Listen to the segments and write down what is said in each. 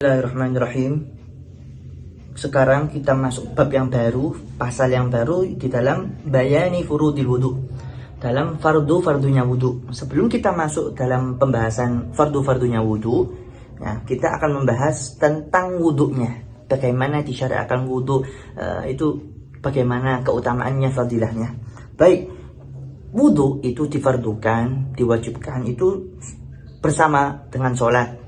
Bismillahirrahmanirrahim. Sekarang kita masuk bab yang baru, pasal yang baru di dalam bayani furudil wudu, dalam fardu-fardunya wudu. Sebelum kita masuk dalam pembahasan fardu-fardunya wudu, ya, kita akan membahas tentang wudunya. Bagaimana disyariatkan wudu, itu bagaimana keutamaannya, fadilahnya. Baik, wudu itu difardukan, diwajibkan itu bersama dengan sholat,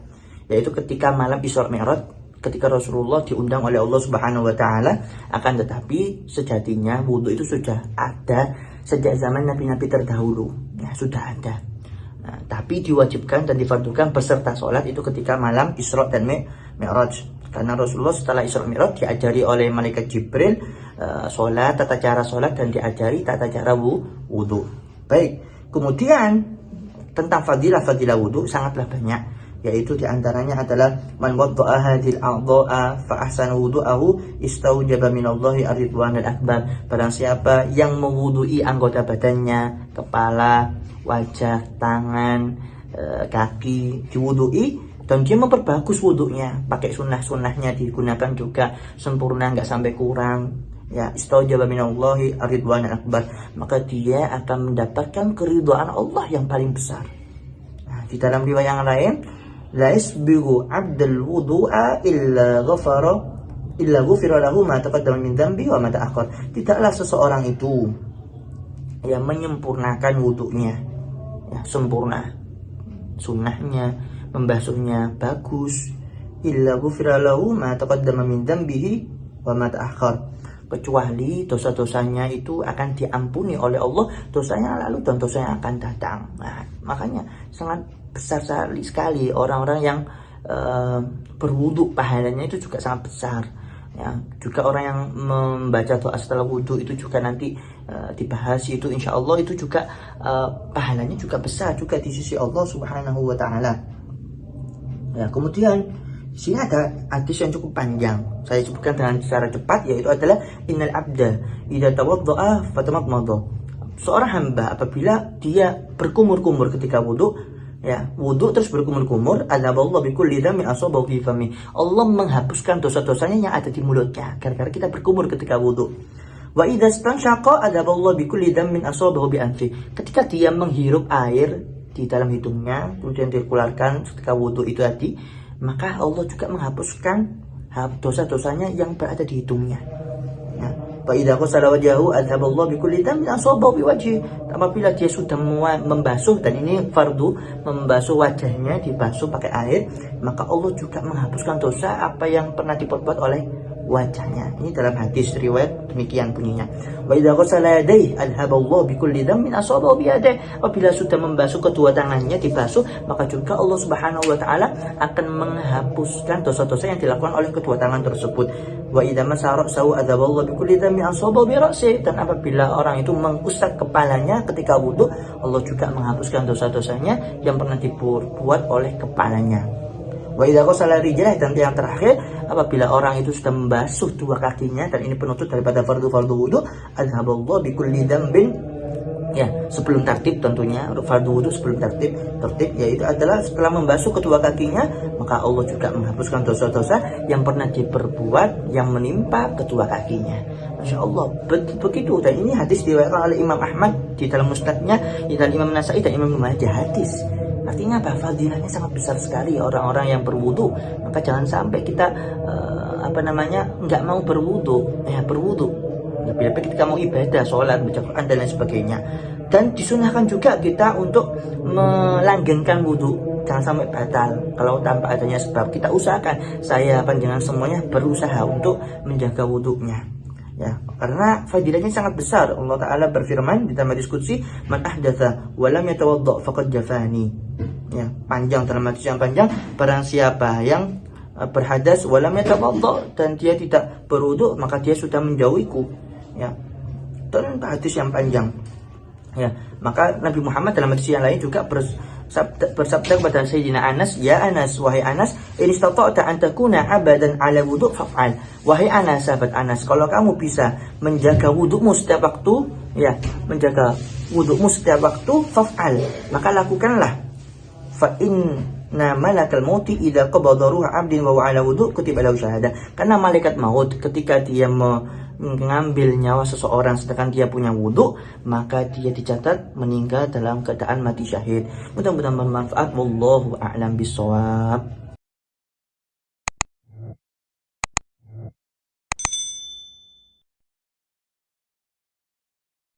yaitu ketika malam Isra Mi'raj, ketika Rasulullah diundang oleh Allah Subhanahu wa taala. Akan tetapi sejatinya wudhu itu sudah ada sejak zaman nabi-nabi terdahulu, ya, sudah ada. Nah, tapi diwajibkan dan difardukan beserta sholat itu ketika malam Isra dan Mi'raj. Karena Rasulullah setelah Isra Mi'raj diajari oleh malaikat Jibril sholat, tata cara sholat, dan diajari tata cara wudhu. Baik, kemudian tentang fadilah wudhu sangatlah banyak, yaitu diantaranya adalah man wadda'a hadhil a'dha'a fa ahsana wudu'ahu istaujaba minallahi ar-ridwanul akbar. Barang siapa yang mewudui anggota badannya, kepala, wajah, tangan, kaki, diwudui dan dia memperbagus wudunya, pakai sunnah-sunnahnya digunakan juga sempurna, nggak sampai kurang, ya, istaujaba minallahi ar-ridwanul akbar, maka dia akan mendapatkan keridhaan Allah yang paling besar. Nah, di dalam riwayat yang lain, la yasbigu 'abdul wudu'a illa ghufira lahu ma taqaddama min dhanbi wa ma ta'akhkhar. Tidaklah seseorang itu yang menyempurnakan wudunya, ya, sempurna, sunnahnya, membasuhnya bagus, illa ghufira lahu ma taqaddama min dhanbihi wa ma ta'akhkhar, kecuali dosa-dosanya itu akan diampuni oleh Allah, dosanya lalu dan dosa yang akan datang. Nah, makanya sangat besar sekali orang-orang yang berwudu, pahalanya itu juga sangat besar, ya. Juga orang yang membaca doa setelah wudu itu juga nanti dibahas, itu insya Allah itu juga pahalanya juga besar juga di sisi Allah Subhanahu wa taala. Ya, kemudian di sini ada hadis yang cukup panjang, saya sebutkan dengan cara cepat, yaitu adalah innal abda idza tawaddaa fatamadmada. Seorang hamba apabila dia berkumur-kumur ketika wudu, ya, wudu terus berkumur-kumur, adzaballahu bikulli dhanbin asabahu fi fami. Allah menghapuskan dosa-dosanya yang ada di mulutnya gara-gara kita berkumur ketika wudu. Wa idza stanshaqa adzaballahu bikulli dhanbin asabahu bi anfi. Ketika dia menghirup air di dalam hidungnya kemudian dikeluarkan ketika wudu itu tadi, maka Allah juga menghapuskan dosa-dosanya yang berada di hidungnya. Fa idza ghasala wajhahu adzaballahu bikulli dhanbin asabahu biwajhi. Apabila dia sudah membasuh, dan ini fardu, membasuh wajahnya, dibasuh pakai air, maka Allah juga menghapuskan dosa apa yang pernah diperbuat oleh wajahnya. Ini dalam hadis riwayat demikian bunyinya. Wa idza ghasala yadayhi adzaballahu bikulli dhanbin asabahu biyadihi. Apabila sudah membasuh kedua tangannya, dibasuh, maka juga Allah Subhanahu wa taala akan menghapuskan dosa-dosa yang dilakukan oleh kedua tangan tersebut. Wa idza masara sawu adzaballahu bikulli dhanbin asabahu bi ra'si. Dan apabila orang itu mengusap kepalanya ketika wudu, Allah juga menghapuskan dosa-dosanya yang pernah diperbuat oleh kepalanya. Wa idza ghasala rijlah, dan yang terakhir, apabila orang itu sudah membasuh dua kakinya, dan ini penutup daripada fardu wudu, adzaballahu bikulli dhanbin, ya, sebelum tertib tentunya, fardu wudu sebelum tertib, yaitu adalah setelah membasuh kedua kakinya, maka Allah juga menghapuskan dosa-dosa yang pernah diperbuat yang menimpa kedua kakinya. Masya Allah, begitu. Dan ini hadis diriwayatkan oleh Imam Ahmad di dalam musnadnya, dan Imam Nasai dan Imam Ibnu Majah hadis. Artinya apa? Fadilahnya sangat besar sekali orang-orang yang berwudu. Maka jangan sampai kita nggak mau berwudu, berwudu. Lebih-lebih ketika mau ibadah, sholat, baca Quran dan lain sebagainya. Dan disunahkan juga kita untuk melanggengkan wudu, jangan sampai batal kalau tanpa adanya sebab. Kita usahakan, saya panjangan semuanya berusaha untuk menjaga wudunya, ya, karena fadilahnya sangat besar. Allah Ta'ala berfirman di dalam hadis qudsi, man ahdatha wa lam yatawadda faqad jafani. Ya, panjang, dalam hadis yang panjang, barang siapa yang berhadas wa lam yatawadda, dan dia tidak berwudu, maka dia sudah menjauhiku, ya. Dan hadis yang panjang, ya, maka Nabi Muhammad dalam hadis yang lain juga bersabda kepada Sayyidina Anas, ya Anas, wahai Anas, in istata'ta an takuna abadan ala wudu' faf'al. Wahai Anas, sahabat Anas, kalau kamu bisa menjaga wudu'mu setiap waktu, ya, menjaga wudu'mu setiap waktu, faf'al, maka lakukanlah. Fa in inna malakal mauti idza qabada ruha 'abdin wa huwa 'ala wudu kutiba lahu syahadah. Karena malaikat maut ketika dia mengambil nyawa seseorang sedangkan dia punya wudhu, maka dia dicatat meninggal dalam keadaan mati syahid. Mudah-mudahan bermanfaat. Wallahu a'lam bishawab.